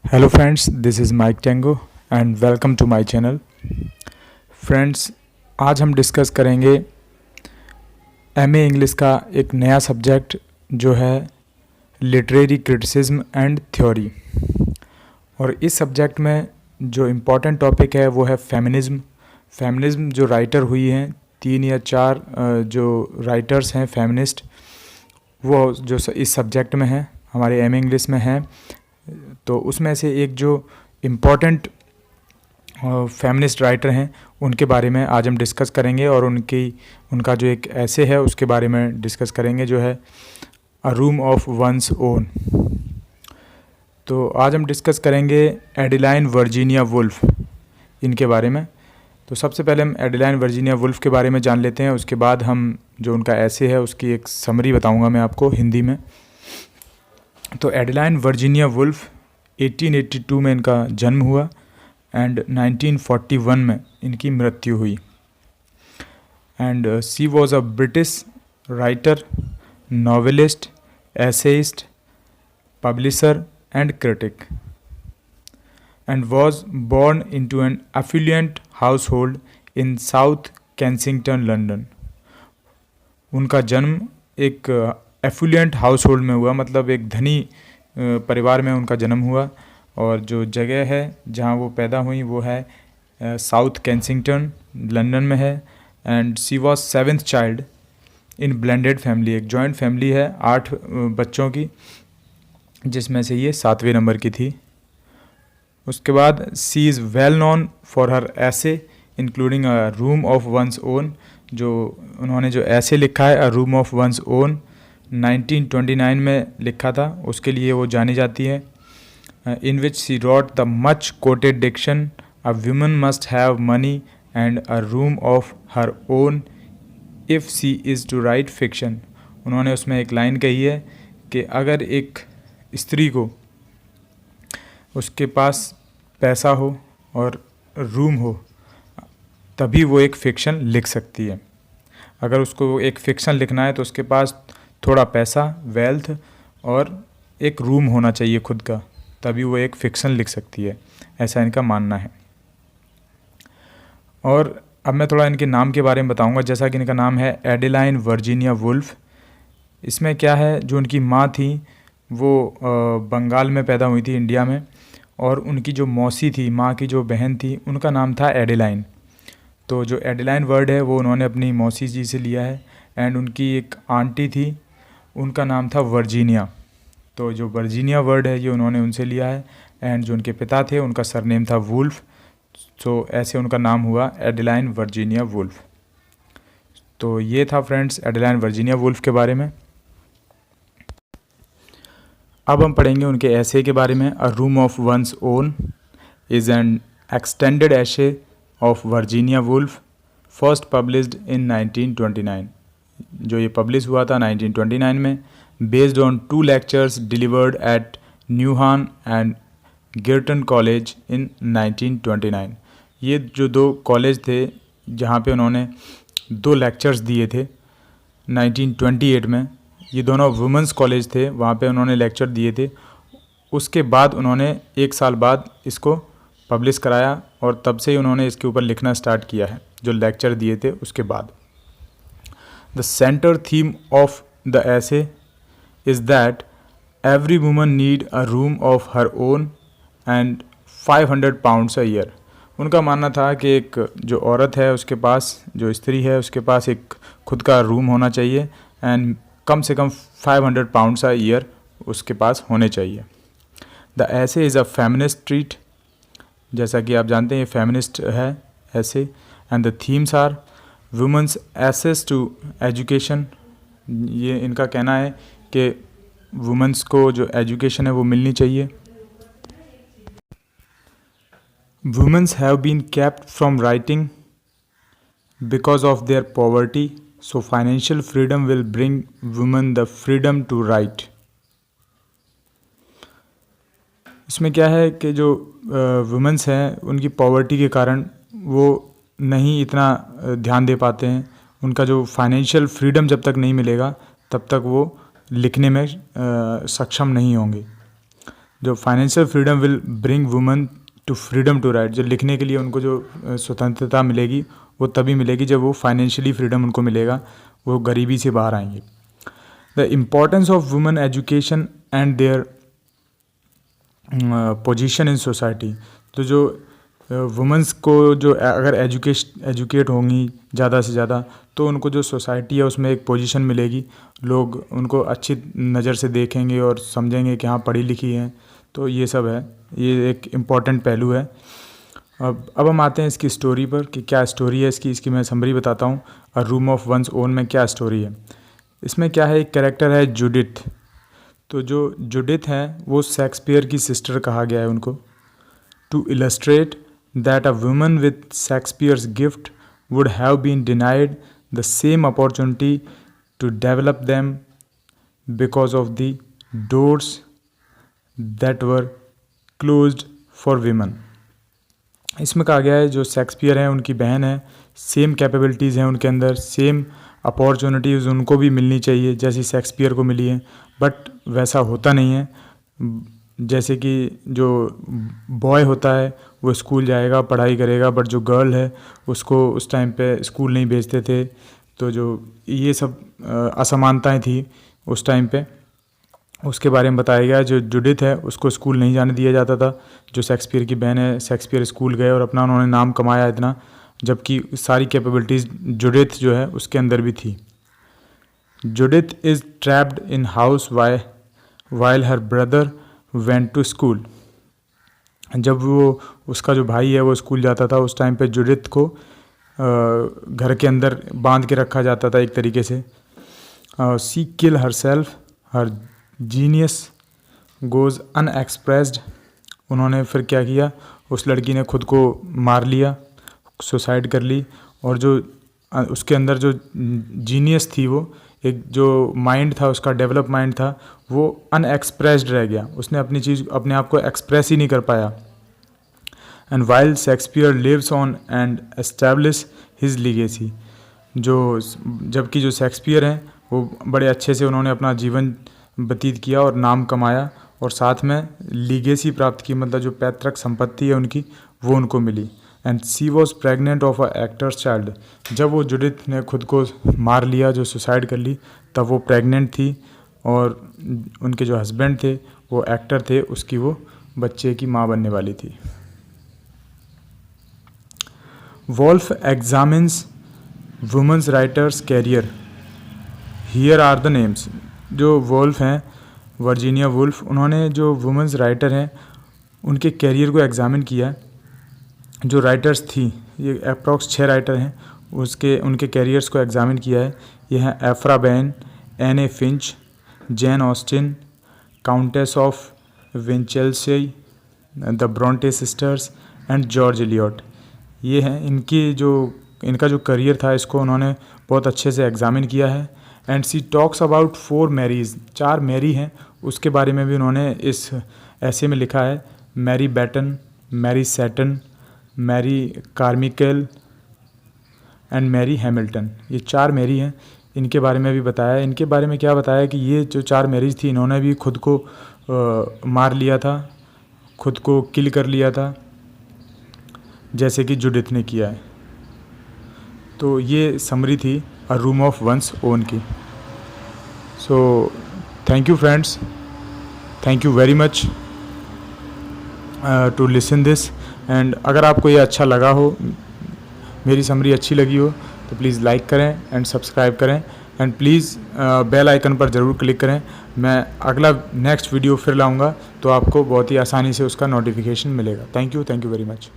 Hello friends, this is Mike Tango and welcome to my channel. Friends, आज हम discuss करेंगे MA English का एक नया सब्जेक्ट जो है लिटरेरी क्रिटिसिज्म एंड थ्योरी। और इस सब्जेक्ट में जो इम्पोर्टेंट टॉपिक है वो है फेमिनिज्म। फेमिनिज्म जो राइटर हुई हैं, 3 या 4 जो राइटर्स हैं फेमिनिस्ट, वो जो इस सब्जेक्ट में हैं, हमारे एमए इंग्लिश में हैं। तो उसमें से एक जो इम्पोर्टेंट फेमिनिस्ट राइटर हैं उनके बारे में आज हम डिस्कस करेंगे और उनका जो एक ऐसे है उसके बारे में डिस्कस करेंगे, जो है a room of one's own. तो आज हम डिस्कस करेंगे एडिलाइन वर्जीनिया वुल्फ, इनके बारे में। तो सबसे पहले हम एडिलाइन वर्जीनिया वुल्फ के बारे में जान लेते हैं, उसके बाद हम जो उनका ऐसे है उसकी एक समरी बताऊंगा मैं आपको हिंदी में। तो एडिलाइन वर्जीनिया वुल्फ 1882 में इनका जन्म हुआ एंड 1941 में इनकी मृत्यु हुई। And she was a British writer, novelist, essayist, publisher and critic, and was born into an affluent household in south Kensington, London. उनका जन्म एक एफुलेंट हाउस होल्ड में हुआ, मतलब एक धनी परिवार में उनका जन्म हुआ। और जो जगह है जहाँ वो पैदा हुई वो है साउथ कैंसिंगटन, लंदन में है। And she was 7th child in blended family, एक जॉइंट फैमिली है 8 बच्चों की, जिसमें से ये 7वें नंबर की थी। उसके बाद she is well known for her essays including a room of one's own. जो उन्होंने जो ऐसे लिखा है a room of one's own 1929 में लिखा था, उसके लिए वो जानी जाती है। In which she wrote the much quoted diction a woman must have money and a room of her own if she is to write fiction. उन्होंने उसमें एक लाइन कही है कि अगर एक स्त्री को उसके पास पैसा हो और रूम हो तभी वो एक फ़िक्शन लिख सकती है। अगर उसको एक फ़िक्शन लिखना है तो उसके पास थोड़ा पैसा, वेल्थ और एक रूम होना चाहिए खुद का, तभी वो एक फ़िक्शन लिख सकती है, ऐसा इनका मानना है। और अब मैं थोड़ा इनके नाम के बारे में बताऊंगा। जैसा कि इनका नाम है एडिलाइन वर्जीनिया वुल्फ। इसमें क्या है, जो उनकी माँ थी वो बंगाल में पैदा हुई थी, इंडिया में। और उनकी जो मौसी थी, माँ की जो बहन थी, उनका नाम था एडिलाइन। तो जो एडिलाइन वर्ड है वो उन्होंने अपनी मौसी जी से लिया है। एंड उनकी एक आंटी थी, उनका नाम था वर्जीनिया। तो जो वर्जीनिया वर्ड है ये उन्होंने उनसे लिया है। एंड जो उनके पिता थे उनका सरनेम था वुल्फ, तो ऐसे उनका नाम हुआ एडिलाइन वर्जीनिया वुल्फ। तो ये था फ्रेंड्स एडिलाइन वर्जीनिया वुल्फ के बारे में। अब हम पढ़ेंगे उनके ऐसे के बारे में। A room of one's own is an extended essay of Virginia Woolf, first published in 1929। जो ये पब्लिश हुआ था 1929 में, based on 2 lectures delivered at Newnham and Girton college in 1929। ये जो 2 कॉलेज थे जहाँ पे उन्होंने 2 लेक्चर्स दिए थे 1928 में, ये दोनों वुमेंस कॉलेज थे, वहाँ पे उन्होंने लेक्चर दिए थे। उसके बाद उन्होंने 1 साल बाद इसको पब्लिश कराया और तब से ही उन्होंने इसके ऊपर लिखना स्टार्ट किया है, जो लेक्चर दिए थे उसके बाद। The centre theme of the essay is that every woman need a room of her own and 500 pounds a year. उनका मानना था कि एक जो औरत है उसके पास, जो स्त्री है उसके पास एक खुद का रूम होना चाहिए एंड कम से कम 500 पाउंड्स अ ईयर उसके पास होने चाहिए। The essay is a feminist treat, जैसा कि आप जानते हैं ये फेमिनिस्ट है ऐसे। And the themes are women's access to education. ये इनका कहना है कि वुमेंस को जो एजुकेशन है वो मिलनी चाहिए। Women's have been kept from writing because of their poverty, so financial freedom will bring women the freedom to write. इसमें क्या है कि जो वुमेंस हैं उनकी पॉवर्टी के कारण वो नहीं इतना ध्यान दे पाते हैं। उनका जो फाइनेंशियल फ्रीडम जब तक नहीं मिलेगा तब तक वो लिखने में सक्षम नहीं होंगे। जो financial freedom will bring woman to freedom to write, जो लिखने के लिए उनको जो स्वतंत्रता मिलेगी वो तभी मिलेगी जब वो फाइनेंशियली फ्रीडम उनको मिलेगा, वो गरीबी से बाहर आएंगे। The importance of women education and their position in society, तो जो वुमेंस को जो अगर एजुकेट होंगी ज़्यादा से ज़्यादा तो उनको जो सोसाइटी है उसमें एक पोजीशन मिलेगी, लोग उनको अच्छी नज़र से देखेंगे और समझेंगे कि हाँ पढ़ी लिखी हैं। तो ये सब है, ये एक इम्पॉर्टेंट पहलू है। अब हम आते हैं इसकी स्टोरी पर कि क्या स्टोरी है इसकी मैं समरी बताता हूँ। अ रूम ऑफ वंस ओन में क्या स्टोरी है। इसमें क्या है, एक कैरेक्टर है जूडिथ। तो जो जूडिथ है वो शेक्सपियर की सिस्टर कहा गया है उनको। To illustrate that a woman with Shakespeare's gift would have been denied the same opportunity to develop them because of the doors that were closed for women. इसमें कहा गया है जो शेक्सपियर हैं उनकी बहन है, सेम कैपेबिलिटीज़ हैं उनके अंदर, सेम अपॉर्चुनिटीज़ उनको भी मिलनी चाहिए जैसी शेक्सपियर को मिली है, बट वैसा होता नहीं है। जैसे कि जो बॉय होता है वो स्कूल जाएगा पढ़ाई करेगा, बट जो गर्ल है उसको उस टाइम पे स्कूल नहीं भेजते थे। तो जो ये सब असमानताएं थी उस टाइम पे, उसके बारे में बताया गया। जो जूडिथ है उसको स्कूल नहीं जाने दिया जाता था। जो शेक्सपियर की बहन है, शेक्सपियर स्कूल गए और अपना उन्होंने नाम कमाया इतना, जबकि सारी कैपेबिलिटीज़ जूडिथ जो है उसके अंदर भी थी। Judith is trapped in house while her brother went to school. जब वो उसका जो भाई है वो स्कूल जाता था उस टाइम पे जूडिथ को घर के अंदर बांध के रखा जाता था एक तरीके से। सी किल हर सेल्फ, हर जीनियस गोज़ अनएक्सप्रेस्ड। उन्होंने फिर क्या किया, उस लड़की ने खुद को मार लिया, सुसाइड कर ली। और जो उसके अंदर जो जीनियस थी, वो एक जो माइंड था उसका, डेवलप माइंड था, वो अनएक्सप्रेस्ड रह गया। उसने अपने आप को एक्सप्रेस ही नहीं कर पाया। And while Shakespeare lives on and establish his legacy. जबकि जो शेक्सपियर हैं वो बड़े अच्छे से उन्होंने अपना जीवन व्यतीत किया और नाम कमाया, और साथ में लीगेसी प्राप्त की, मतलब जो पैतृक संपत्ति है उनकी वो उनको मिली। And she was pregnant of a actor's child. जब वो जूडिथ ने खुद को मार लिया, जो सुसाइड कर ली, तब वो प्रेग्नेंट थी, और उनके जो हस्बैंड थे वो एक्टर थे, उसकी वो बच्चे की माँ बनने वाली थी। Woolf examines women's writers career, here are the names. जो वोल्फ हैं, वर्जीनिया वुल्फ, उन्होंने जो वुमेन्स राइटर हैं उनके कैरियर को एग्ज़ामिन किया। जो राइटर्स थी, ये अप्रॉक्स 6 राइटर हैं, उनके कैरियर्स को एग्ज़ामिन किया है। ये हैं Aphra Behn, Anne A Finch, Jane Austen, Countess of Winchilsea, the Bronte sisters and George Eliot. ये हैं इनका जो करियर था, इसको उन्होंने बहुत अच्छे से एग्ज़ामिन किया है। And she talks about 4 Marys, 4 Mary हैं, उसके बारे में भी उन्होंने इस ऐसे में लिखा है। Mary Beton, Mary Seton, Mary Carmichael and Mary Hamilton. ये 4 मैरी हैं, इनके बारे में भी बताया है। इनके बारे में क्या बताया कि ये जो 4 मैरीज थी, इन्होंने भी खुद को मार लिया था, खुद को किल कर लिया था, जैसे कि जूडिथ ने किया है। तो ये समरी थी a room of one's own की। So thank you friends, thank you very much to listen this. And अगर आपको ये अच्छा लगा हो, मेरी समरी अच्छी लगी हो, तो प्लीज़ लाइक करें एंड सब्सक्राइब करें, एंड प्लीज़ बेल आइकन पर ज़रूर क्लिक करें। मैं अगला नेक्स्ट वीडियो फिर लाऊंगा तो आपको बहुत ही आसानी से उसका नोटिफिकेशन मिलेगा। Thank you very much.